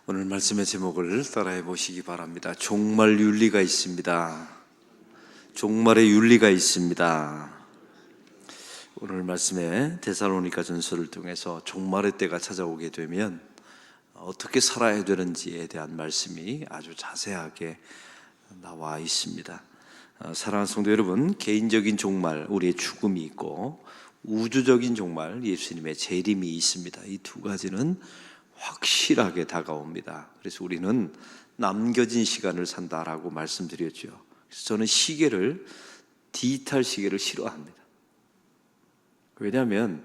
오늘 말씀의 제목을 따라해 보시기 바랍니다. 종말 윤리가 있습니다. 종말의 윤리가 있습니다. 오늘 말씀에 데살로니가 전서를 통해서 종말의 때가 찾아오게 되면 어떻게 살아야 되는지에 대한 말씀이 아주 자세하게 나와 있습니다. 사랑하는 성도 여러분, 개인적인 종말, 우리의 죽음이 있고 우주적인 종말, 예수님의 재림이 있습니다. 이 두 가지는 확실하게 다가옵니다. 그래서 우리는 남겨진 시간을 산다라고 말씀드렸죠. 그래서 저는 디지털 시계를 싫어합니다. 왜냐하면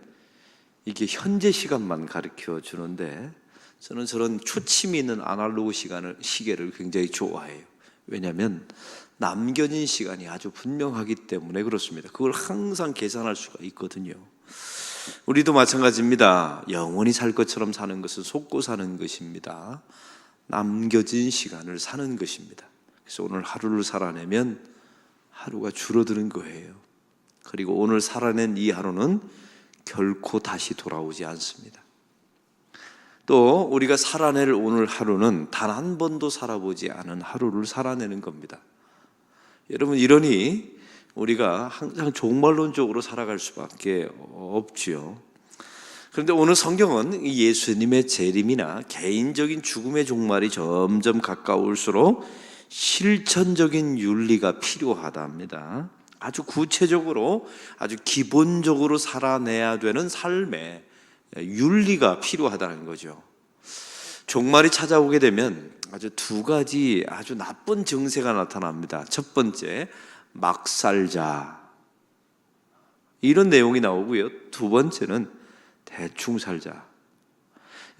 이게 현재 시간만 가르쳐 주는데 저는 저런 초침이 있는 아날로그 시계를 굉장히 좋아해요. 왜냐하면 남겨진 시간이 아주 분명하기 때문에 그렇습니다. 그걸 항상 계산할 수가 있거든요. 우리도 마찬가지입니다. 영원히 살 것처럼 사는 것은 속고 사는 것입니다. 남겨진 시간을 사는 것입니다. 그래서 오늘 하루를 살아내면 하루가 줄어드는 거예요. 그리고 오늘 살아낸 이 하루는 결코 다시 돌아오지 않습니다. 또 우리가 살아낼 오늘 하루는 단 한 번도 살아보지 않은 하루를 살아내는 겁니다. 여러분, 이러니 우리가 항상 종말론적으로 살아갈 수밖에 없지요. 그런데 오늘 성경은 예수님의 재림이나 개인적인 죽음의 종말이 점점 가까울수록 실천적인 윤리가 필요하답니다. 아주 구체적으로, 아주 기본적으로 살아내야 되는 삶의 윤리가 필요하다는 거죠. 종말이 찾아오게 되면 아주 두 가지 아주 나쁜 증세가 나타납니다. 첫 번째, 막 살자, 이런 내용이 나오고요. 두 번째는 대충 살자.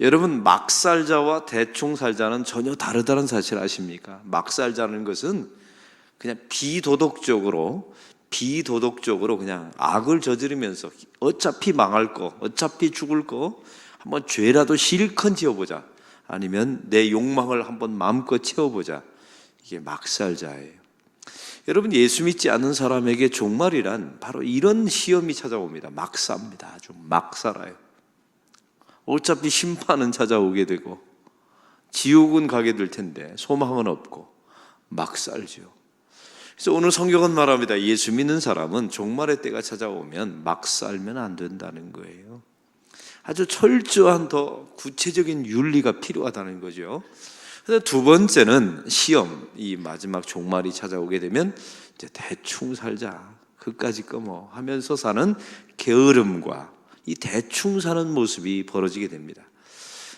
여러분, 막 살자와 대충 살자는 전혀 다르다는 사실 아십니까? 막 살자는 것은 그냥 비도덕적으로 그냥 악을 저지르면서 어차피 망할 거, 어차피 죽을 거 한번 죄라도 실컷 지어보자, 아니면 내 욕망을 한번 마음껏 채워보자, 이게 막 살자예요. 여러분, 예수 믿지 않는 사람에게 종말이란 바로 이런 시험이 찾아옵니다. 막 삽니다. 아주 막 살아요. 어차피 심판은 찾아오게 되고 지옥은 가게 될 텐데 소망은 없고 막 살죠. 그래서 오늘 성경은 말합니다. 예수 믿는 사람은 종말의 때가 찾아오면 막 살면 안 된다는 거예요. 아주 철저한 더 구체적인 윤리가 필요하다는 거죠. 그래서 두 번째는 시험, 이 마지막 종말이 찾아오게 되면 이제 대충 살자, 그까짓 거 뭐 하면서 사는 게으름과 이 대충 사는 모습이 벌어지게 됩니다.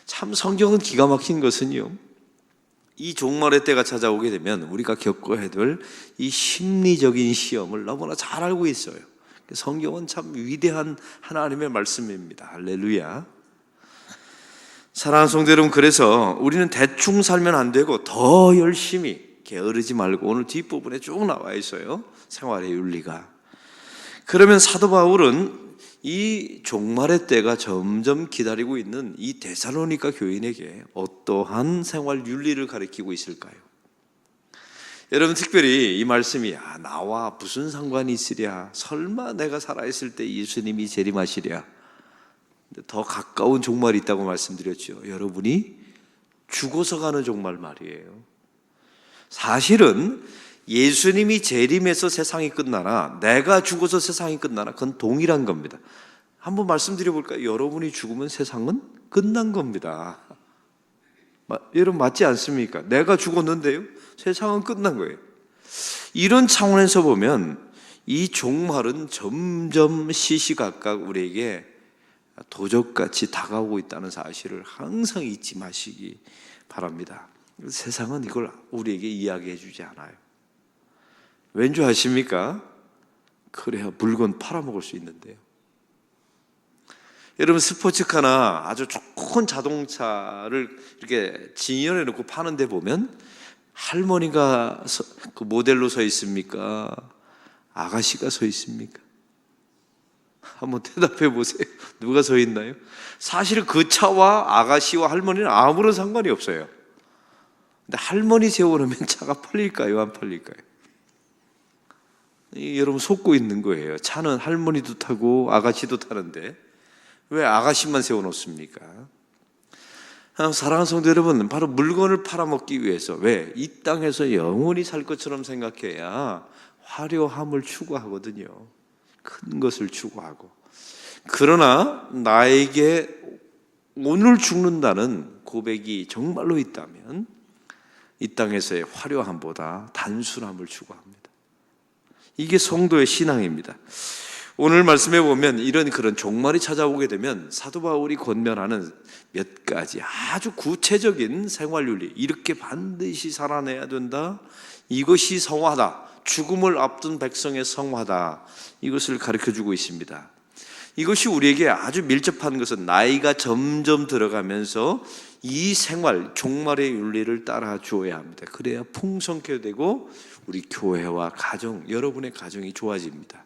참 성경은 기가 막힌 것은요, 이 종말의 때가 찾아오게 되면 우리가 겪어야 될 이 심리적인 시험을 너무나 잘 알고 있어요. 성경은 참 위대한 하나님의 말씀입니다. 할렐루야. 사랑하는 성도 여러분, 그래서 우리는 대충 살면 안 되고 더 열심히, 게으르지 말고, 오늘 뒷부분에 쭉 나와 있어요, 생활의 윤리가. 그러면 사도 바울은 이 종말의 때가 점점 기다리고 있는 이 데살로니가 교인에게 어떠한 생활 윤리를 가르치고 있을까요? 여러분, 특별히 이 말씀이 나와 무슨 상관이 있으랴, 설마 내가 살아있을 때 예수님이 재림하시랴, 더 가까운 종말이 있다고 말씀드렸죠. 여러분이 죽어서 가는 종말 말이에요. 사실은 예수님이 재림해서 세상이 끝나나 내가 죽어서 세상이 끝나나 그건 동일한 겁니다. 한번 말씀드려볼까요? 여러분이 죽으면 세상은 끝난 겁니다. 여러분, 맞지 않습니까? 내가 죽었는데요, 세상은 끝난 거예요. 이런 차원에서 보면 이 종말은 점점 시시각각 우리에게 도적같이 다가오고 있다는 사실을 항상 잊지 마시기 바랍니다. 세상은 이걸 우리에게 이야기해 주지 않아요. 왠 줄 아십니까? 그래야 물건 팔아먹을 수 있는데요. 여러분, 스포츠카나 아주 좋은 자동차를 이렇게 진열해 놓고 파는데 보면 할머니가 그 모델로 서 있습니까? 아가씨가 서 있습니까? 한번 대답해 보세요. 누가 서 있나요? 사실 그 차와 아가씨와 할머니는 아무런 상관이 없어요. 근데 할머니 세워놓으면 차가 팔릴까요? 안 팔릴까요? 여러분, 속고 있는 거예요. 차는 할머니도 타고 아가씨도 타는데 왜 아가씨만 세워놓습니까? 사랑하는 성도 여러분, 바로 물건을 팔아먹기 위해서, 왜? 이 땅에서 영원히 살 것처럼 생각해야 화려함을 추구하거든요. 큰 것을 추구하고. 그러나 나에게 오늘 죽는다는 고백이 정말로 있다면 이 땅에서의 화려함보다 단순함을 추구합니다. 이게 성도의 신앙입니다. 오늘 말씀해 보면 이런 그런 종말이 찾아오게 되면 사도 바울이 권면하는 몇 가지 아주 구체적인 생활윤리, 이렇게 반드시 살아내야 된다, 이것이 성화다, 죽음을 앞둔 백성의 성화다, 이것을 가르쳐주고 있습니다. 이것이 우리에게 아주 밀접한 것은 나이가 점점 들어가면서 이 생활, 종말의 윤리를 따라 주어야 합니다. 그래야 풍성케 되고 우리 교회와 가정, 여러분의 가정이 좋아집니다.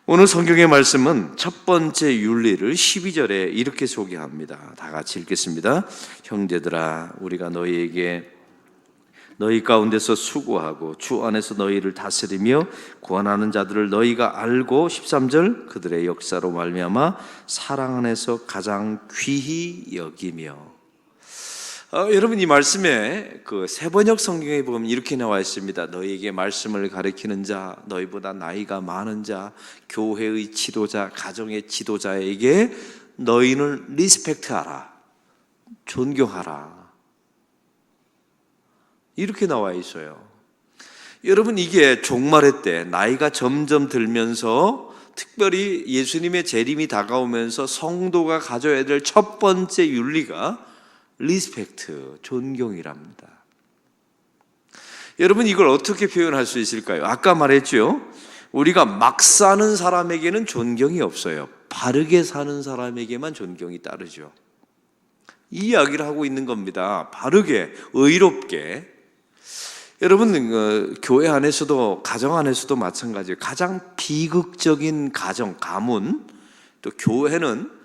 오늘 성경의 말씀은 첫 번째 윤리를 12절에 이렇게 소개합니다. 다 같이 읽겠습니다. 형제들아, 우리가 너희 가운데서 수고하고 주 안에서 너희를 다스리며 구원하는 자들을 너희가 알고, 13절, 그들의 역사로 말미암아 사랑 안에서 가장 귀히 여기며. 여러분, 이 말씀에 그 세번역 성경에 보면 이렇게 나와 있습니다. 너희에게 말씀을 가르치는 자, 너희보다 나이가 많은 자, 교회의 지도자, 가정의 지도자에게 너희는 리스펙트하라, 존경하라, 이렇게 나와 있어요. 여러분, 이게 종말의 때 나이가 점점 들면서 특별히 예수님의 재림이 다가오면서 성도가 가져야 될 첫 번째 윤리가 리스펙트, 존경이랍니다. 여러분, 이걸 어떻게 표현할 수 있을까요? 아까 말했죠. 우리가 막 사는 사람에게는 존경이 없어요. 바르게 사는 사람에게만 존경이 따르죠. 이 이야기를 하고 있는 겁니다. 바르게, 의롭게. 여러분, 교회 안에서도 가정 안에서도 마찬가지예요. 가장 비극적인 가정, 가문, 또 교회는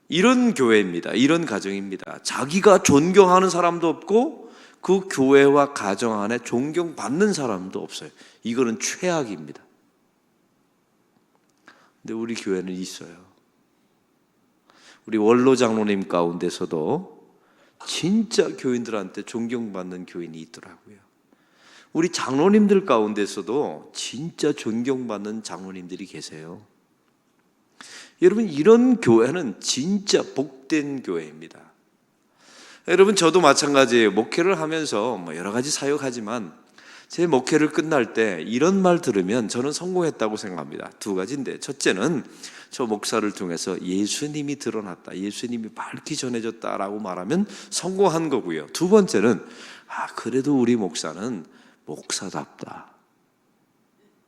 이런 교회입니다. 이런 가정입니다. 자기가 존경하는 사람도 없고 그 교회와 가정 안에 존경받는 사람도 없어요. 이거는 최악입니다. 근데 우리 교회는 있어요. 우리 원로 장로님 가운데서도 진짜 교인들한테 존경받는 교인이 있더라고요. 우리 장로님들 가운데서도 진짜 존경받는 장로님들이 계세요. 여러분, 이런 교회는 진짜 복된 교회입니다. 여러분, 저도 마찬가지예요. 목회를 하면서 여러 가지 사역하지만 제 목회를 끝날 때 이런 말 들으면 저는 성공했다고 생각합니다. 두 가지인데, 첫째는 저 목사를 통해서 예수님이 드러났다, 예수님이 밝히 전해졌다라고 말하면 성공한 거고요. 두 번째는 그래도 우리 목사는 목사답다.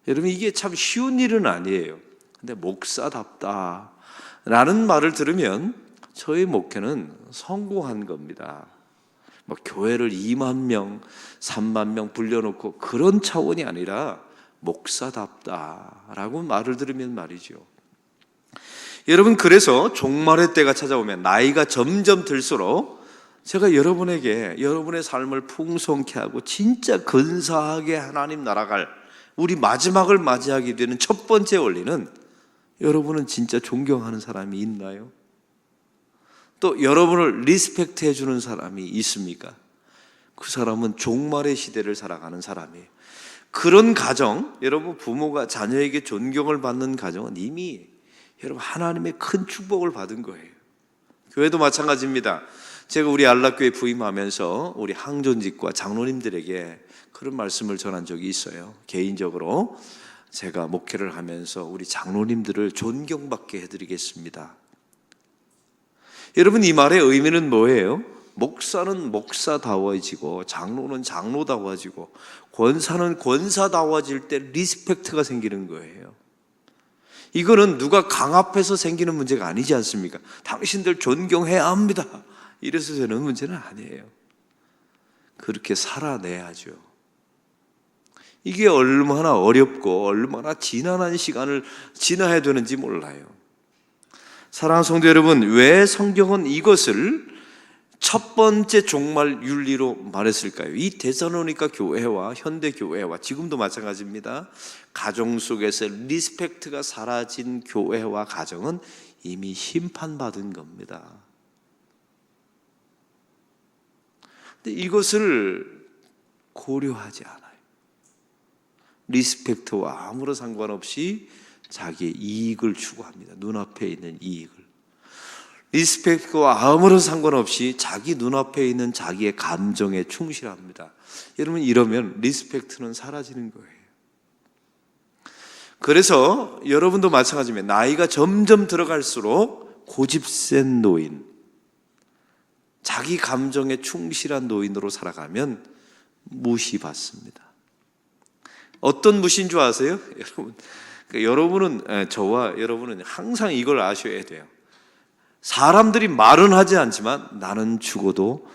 여러분, 이게 참 쉬운 일은 아니에요. 근데 목사답다 라는 말을 들으면 저희 목회는 성공한 겁니다. 교회를 2만 명, 3만 명 불려놓고 그런 차원이 아니라 목사답다라고 말을 들으면 말이죠. 여러분, 그래서 종말의 때가 찾아오면 나이가 점점 들수록 제가 여러분에게 여러분의 삶을 풍성케 하고 진짜 근사하게 하나님 나라갈 우리 마지막을 맞이하게 되는 첫 번째 원리는, 여러분은 진짜 존경하는 사람이 있나요? 또 여러분을 리스펙트 해주는 사람이 있습니까? 그 사람은 종말의 시대를 살아가는 사람이에요. 그런 가정, 여러분 부모가 자녀에게 존경을 받는 가정은 이미 여러분 하나님의 큰 축복을 받은 거예요. 교회도 마찬가지입니다. 제가 우리 안락교회 부임하면서 우리 항존직과 장로님들에게 그런 말씀을 전한 적이 있어요. 개인적으로 제가 목회를 하면서 우리 장로님들을 존경받게 해드리겠습니다. 여러분, 이 말의 의미는 뭐예요? 목사는 목사다워지고 장로는 장로다워지고 권사는 권사다워질 때 리스펙트가 생기는 거예요. 이거는 누가 강압해서 생기는 문제가 아니지 않습니까? 당신들 존경해야 합니다, 이래서 되는 문제는 아니에요. 그렇게 살아내야죠. 이게 얼마나 어렵고 얼마나 지난한 시간을 지나야 되는지 몰라요. 사랑하는 성도 여러분, 왜 성경은 이것을 첫 번째 종말 윤리로 말했을까요? 이 데살로니가 교회와 현대 교회와 지금도 마찬가지입니다. 가정 속에서 리스펙트가 사라진 교회와 가정은 이미 심판받은 겁니다. 근데 이것을 고려하지 않아요. 리스펙트와 아무런 상관없이 자기의 이익을 추구합니다. 눈앞에 있는 이익을. 리스펙트와 아무런 상관없이 자기 눈앞에 있는 자기의 감정에 충실합니다. 여러분, 이러면 리스펙트는 사라지는 거예요. 그래서 여러분도 마찬가지입니다. 나이가 점점 들어갈수록 고집센 노인, 자기 감정에 충실한 노인으로 살아가면 무시받습니다. 어떤 무시인 줄 아세요? 여러분은, 저와 여러분은 항상 이걸 아셔야 돼요. 사람들이 말은 하지 않지만 나는 죽어도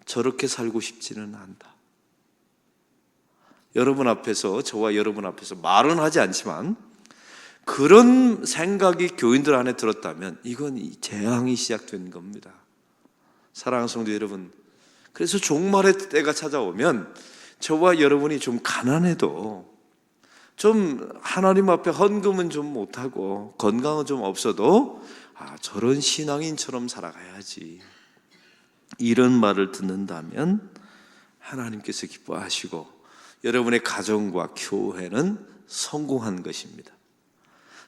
저렇게 살고 싶지는 않다. 여러분 앞에서, 저와 여러분 앞에서 말은 하지 않지만 그런 생각이 교인들 안에 들었다면 이건 재앙이 시작된 겁니다. 사랑하는 성도 여러분, 그래서 종말의 때가 찾아오면 저와 여러분이 좀 가난해도, 좀 하나님 앞에 헌금은 좀 못하고 건강은 좀 없어도 저런 신앙인처럼 살아가야지, 이런 말을 듣는다면 하나님께서 기뻐하시고 여러분의 가정과 교회는 성공한 것입니다.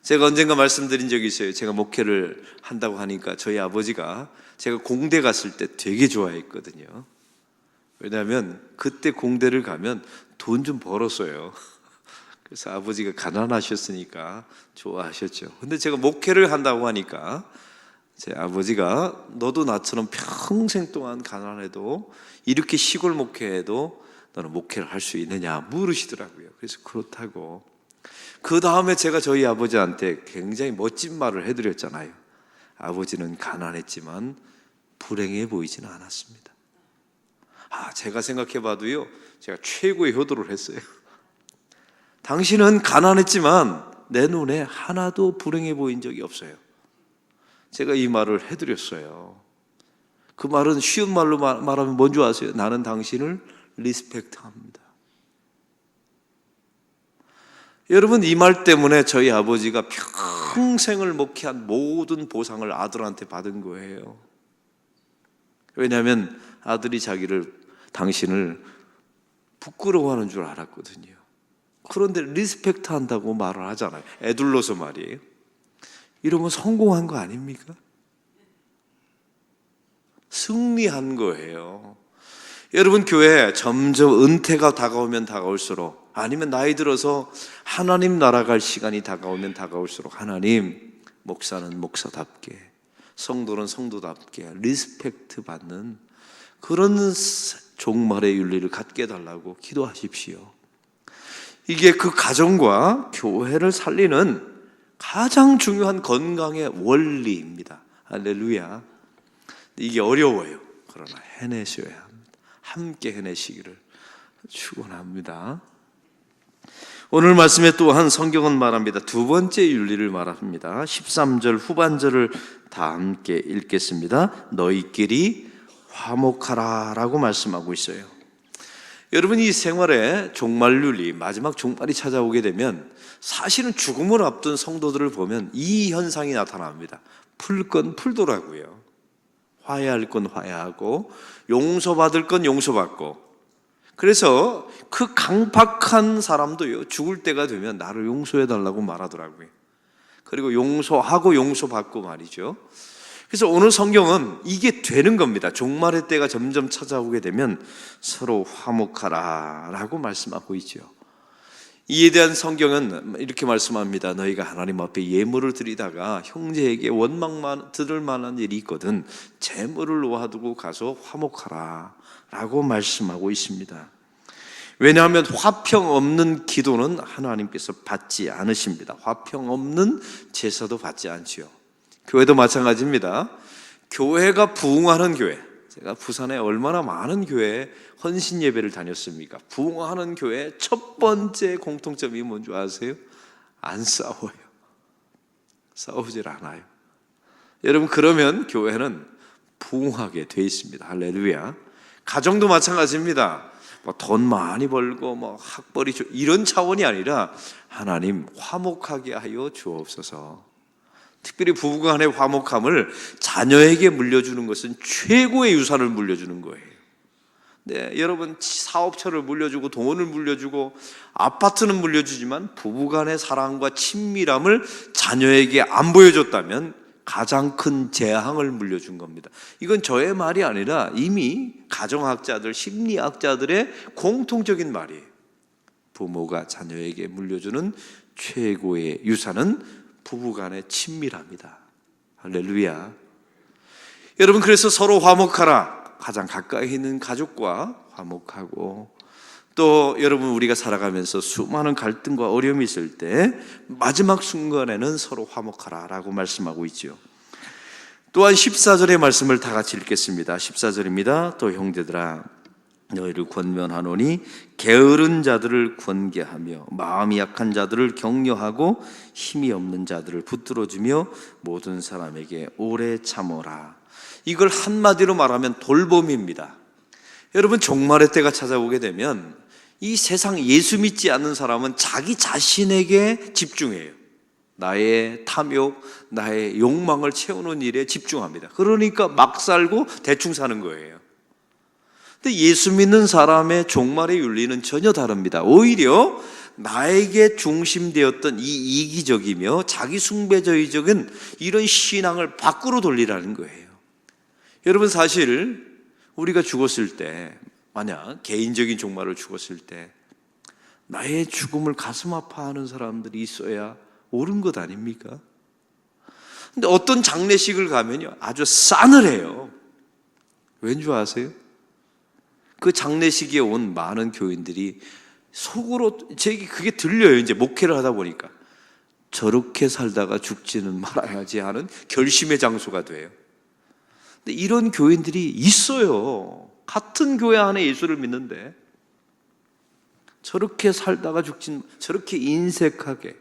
제가 언젠가 말씀드린 적이 있어요. 제가 목회를 한다고 하니까 저희 아버지가 제가 공대 갔을 때 되게 좋아했거든요. 왜냐하면 그때 공대를 가면 돈 좀 벌었어요. 그래서 아버지가 가난하셨으니까 좋아하셨죠. 근데 제가 목회를 한다고 하니까 제 아버지가 너도 나처럼 평생 동안 가난해도 이렇게 시골 목회해도 너는 목회를 할 수 있느냐 물으시더라고요. 그래서 그렇다고. 그 다음에 제가 저희 아버지한테 굉장히 멋진 말을 해드렸잖아요. 아버지는 가난했지만 불행해 보이지는 않았습니다. 제가 생각해봐도요, 제가 최고의 효도를 했어요. 당신은 가난했지만 내 눈에 하나도 불행해 보인 적이 없어요. 제가 이 말을 해드렸어요. 그 말은 쉬운 말로 말하면 뭔지 아세요? 나는 당신을 리스펙트합니다. 여러분, 이 말 때문에 저희 아버지가 평생을 목회한 모든 보상을 아들한테 받은 거예요. 왜냐하면 아들이 당신을 부끄러워하는 줄 알았거든요. 그런데 리스펙트 한다고 말을 하잖아요. 애둘러서 말이에요. 이러면 성공한 거 아닙니까? 승리한 거예요. 여러분, 교회 점점 은퇴가 다가오면 다가올수록, 아니면 나이 들어서 하나님 나라 갈 시간이 다가오면 다가올수록 하나님, 목사는 목사답게, 성도는 성도답게 리스펙트 받는 그런 종말의 윤리를 갖게 해달라고 기도하십시오. 이게 그 가정과 교회를 살리는 가장 중요한 건강의 원리입니다. 할렐루야. 이게 어려워요. 그러나 해내셔야 합니다. 함께 해내시기를 축원합니다. 오늘 말씀에 또한 성경은 말합니다. 두 번째 윤리를 말합니다. 13절 후반절을 다 함께 읽겠습니다. 너희끼리 화목하라 라고 말씀하고 있어요. 여러분, 이 생활의 종말윤리, 마지막 종말이 찾아오게 되면 사실은 죽음을 앞둔 성도들을 보면 이 현상이 나타납니다. 풀 건 풀더라고요. 화해할 건 화해하고 용서받을 건 용서받고. 그래서 그 강팍한 사람도요, 죽을 때가 되면 나를 용서해달라고 말하더라고요. 그리고 용서하고 용서받고 말이죠. 그래서 오늘 성경은 이게 되는 겁니다. 종말의 때가 점점 찾아오게 되면 서로 화목하라 라고 말씀하고 있죠. 이에 대한 성경은 이렇게 말씀합니다. 너희가 하나님 앞에 예물을 드리다가 형제에게 원망만 들을 만한 일이 있거든 재물을 놓아두고 가서 화목하라 라고 말씀하고 있습니다. 왜냐하면 화평 없는 기도는 하나님께서 받지 않으십니다. 화평 없는 제사도 받지 않지요. 교회도 마찬가지입니다. 교회가 부흥하는 교회, 제가 부산에 얼마나 많은 교회에 헌신 예배를 다녔습니까? 부흥하는 교회의 첫 번째 공통점이 뭔지 아세요? 안 싸워요. 싸우질 않아요. 여러분, 그러면 교회는 부흥하게 돼 있습니다. 할렐루야. 가정도 마찬가지입니다. 돈 많이 벌고 학벌이 이런 차원이 아니라 하나님 화목하게 하여 주옵소서. 특별히 부부간의 화목함을 자녀에게 물려주는 것은 최고의 유산을 물려주는 거예요. 네, 여러분 사업처를 물려주고 돈을 물려주고 아파트는 물려주지만 부부간의 사랑과 친밀함을 자녀에게 안 보여줬다면 가장 큰 재앙을 물려준 겁니다. 이건 저의 말이 아니라 이미 가정학자들, 심리학자들의 공통적인 말이에요. 부모가 자녀에게 물려주는 최고의 유산은 부부간의 친밀함이다. 할렐루야. 여러분, 그래서 서로 화목하라. 가장 가까이 있는 가족과 화목하고, 또 여러분, 우리가 살아가면서 수많은 갈등과 어려움이 있을 때 마지막 순간에는 서로 화목하라라고 말씀하고 있죠. 또한 14절의 말씀을 다 같이 읽겠습니다. 14절입니다. 또 형제들아, 너희를 권면하노니 게으른 자들을 권계하며 마음이 약한 자들을 격려하고 힘이 없는 자들을 붙들어주며 모든 사람에게 오래 참으라. 이걸 한마디로 말하면 돌봄입니다. 여러분, 종말의 때가 찾아오게 되면 이 세상 예수 믿지 않는 사람은 자기 자신에게 집중해요. 나의 탐욕, 나의 욕망을 채우는 일에 집중합니다. 그러니까 막 살고 대충 사는 거예요. 근데 예수 믿는 사람의 종말의 윤리는 전혀 다릅니다. 오히려 나에게 중심되었던 이 이기적이며 자기 숭배주의적인 이런 신앙을 밖으로 돌리라는 거예요. 여러분, 사실 우리가 죽었을 때, 만약 개인적인 종말을 죽었을 때 나의 죽음을 가슴 아파하는 사람들이 있어야 옳은 것 아닙니까? 근데 어떤 장례식을 가면요, 아주 싸늘해요. 왠 줄 아세요? 그 장례식에 온 많은 교인들이 속으로, 제게 그게 들려요. 이제 목회를 하다 보니까 저렇게 살다가 죽지는 말아야지 하는 결심의 장소가 돼요. 근데 이런 교인들이 있어요. 같은 교회 안에 예수를 믿는데 저렇게 살다가 저렇게 인색하게,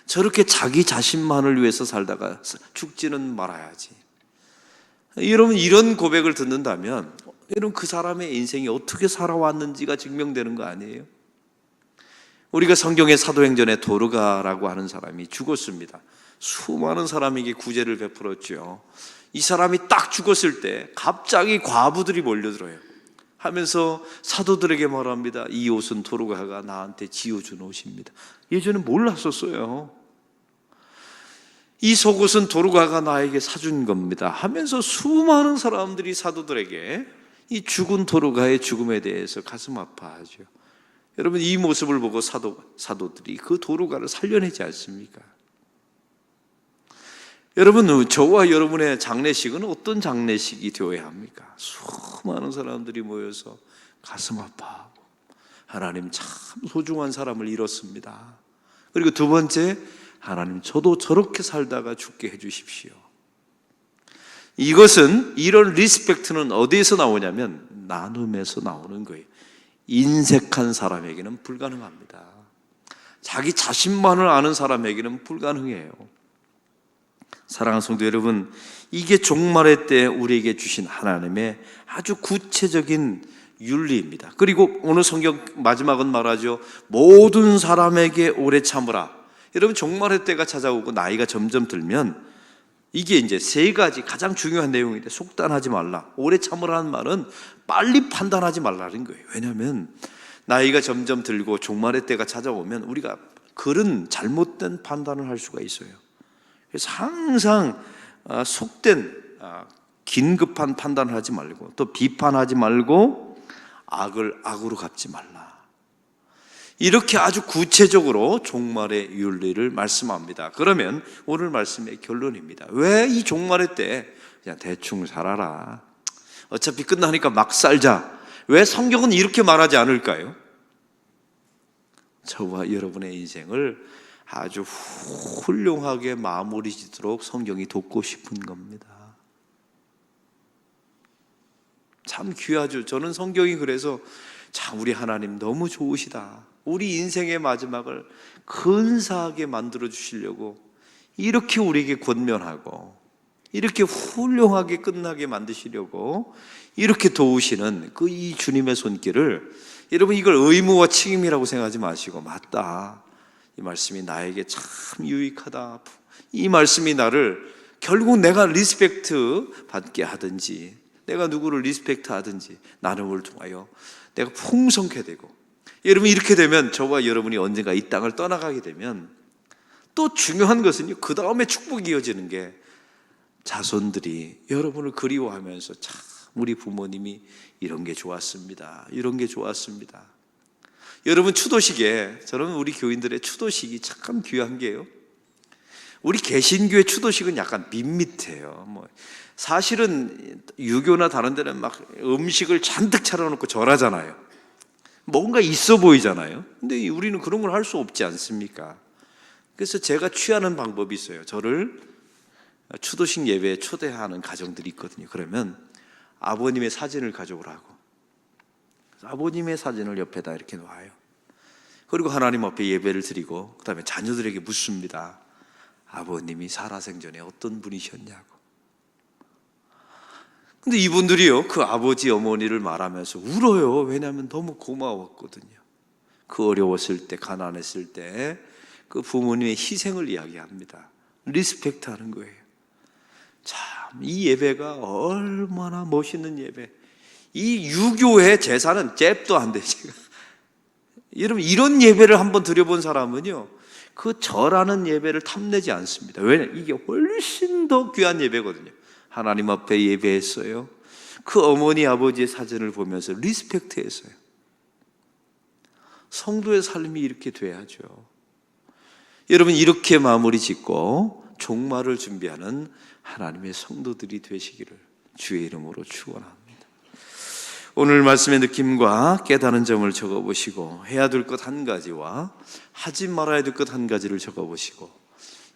저렇게 자기 자신만을 위해서 살다가 죽지는 말아야지. 여러분, 이런 고백을 듣는다면 여러분, 그 사람의 인생이 어떻게 살아왔는지가 증명되는 거 아니에요? 우리가 성경의 사도행전에 도르가라고 하는 사람이 죽었습니다. 수많은 사람에게 구제를 베풀었죠. 이 사람이 딱 죽었을 때 갑자기 과부들이 몰려들어요. 하면서 사도들에게 말합니다. 이 옷은 도르가가 나한테 지어준 옷입니다. 예전에 몰랐었어요. 이 속옷은 도르가가 나에게 사준 겁니다 하면서 수많은 사람들이 사도들에게 이 죽은 도르가의 죽음에 대해서 가슴 아파하죠. 여러분, 이 모습을 보고 사도들이 그 도르가를 살려내지 않습니까? 여러분, 저와 여러분의 장례식은 어떤 장례식이 되어야 합니까? 수많은 사람들이 모여서 가슴 아파하고, 하나님 참 소중한 사람을 잃었습니다. 그리고 두 번째, 하나님 저도 저렇게 살다가 죽게 해주십시오. 이런 리스펙트는 어디에서 나오냐면 나눔에서 나오는 거예요. 인색한 사람에게는 불가능합니다. 자기 자신만을 아는 사람에게는 불가능해요. 사랑하는 성도 여러분, 이게 종말의 때 우리에게 주신 하나님의 아주 구체적인 윤리입니다. 그리고 오늘 성경 마지막은 말하죠. 모든 사람에게 오래 참으라. 여러분, 종말의 때가 찾아오고 나이가 점점 들면 이게 이제 세 가지 가장 중요한 내용인데, 속단하지 말라. 오래 참으라는 말은 빨리 판단하지 말라는 거예요. 왜냐하면 나이가 점점 들고 종말의 때가 찾아오면 우리가 그런 잘못된 판단을 할 수가 있어요. 그래서 항상 속된 긴급한 판단을 하지 말고, 또 비판하지 말고 악을 악으로 갚지 말라. 이렇게 아주 구체적으로 종말의 윤리를 말씀합니다. 그러면 오늘 말씀의 결론입니다. 왜 이 종말의 때 그냥 대충 살아라, 어차피 끝나니까 막 살자, 왜 성경은 이렇게 말하지 않을까요? 저와 여러분의 인생을 아주 훌륭하게 마무리 짓도록 성경이 돕고 싶은 겁니다. 참 귀하죠. 저는 성경이 그래서 참 우리 하나님 너무 좋으시다. 우리 인생의 마지막을 근사하게 만들어 주시려고 이렇게 우리에게 권면하고, 이렇게 훌륭하게 끝나게 만드시려고 이렇게 도우시는 그 이 주님의 손길을, 여러분, 이걸 의무와 책임이라고 생각하지 마시고, 맞다, 이 말씀이 나에게 참 유익하다, 이 말씀이 나를 결국 내가 리스펙트 받게 하든지 내가 누구를 리스펙트 하든지 나눔을 통하여 내가 풍성케 되고, 여러분 이렇게 되면 저와 여러분이 언젠가 이 땅을 떠나가게 되면 또 중요한 것은요, 그 다음에 축복이 이어지는 게 자손들이 여러분을 그리워하면서 참 우리 부모님이 이런 게 좋았습니다, 이런 게 좋았습니다. 여러분 추도식에, 저는 우리 교인들의 추도식이 참 귀한 게요, 우리 개신교의 추도식은 약간 밋밋해요. 사실은 유교나 다른 데는 막 음식을 잔뜩 차려놓고 절하잖아요. 뭔가 있어 보이잖아요. 근데 우리는 그런 걸 할 수 없지 않습니까? 그래서 제가 취하는 방법이 있어요. 저를 추도식 예배에 초대하는 가정들이 있거든요. 그러면 아버님의 사진을 가져오라고, 아버님의 사진을 옆에다 이렇게 놔요. 그리고 하나님 앞에 예배를 드리고, 그 다음에 자녀들에게 묻습니다. 아버님이 살아생전에 어떤 분이셨냐고. 근데 이분들이요, 그 아버지 어머니를 말하면서 울어요. 왜냐하면 너무 고마웠거든요. 그 어려웠을 때, 가난했을 때 그 부모님의 희생을 이야기합니다. 리스펙트 하는 거예요. 참, 이 예배가 얼마나 멋있는 예배. 이 유교의 제사는 잽도 안 돼. 여러분, 이런 예배를 한번 드려본 사람은요, 그 절하는 예배를 탐내지 않습니다. 왜냐? 이게 훨씬 더 귀한 예배거든요. 하나님 앞에 예배했어요. 그 어머니 아버지의 사진을 보면서 리스펙트 했어요. 성도의 삶이 이렇게 돼야죠. 여러분, 이렇게 마무리 짓고 종말을 준비하는 하나님의 성도들이 되시기를 주의 이름으로 축원합니다. 오늘 말씀의 느낌과 깨달은 점을 적어보시고, 해야 될 것 한 가지와 하지 말아야 될 것 한 가지를 적어보시고,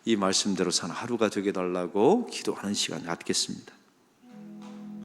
이 말씀대로 사는 하루가 되게 달라고 기도하는 시간 갖겠습니다.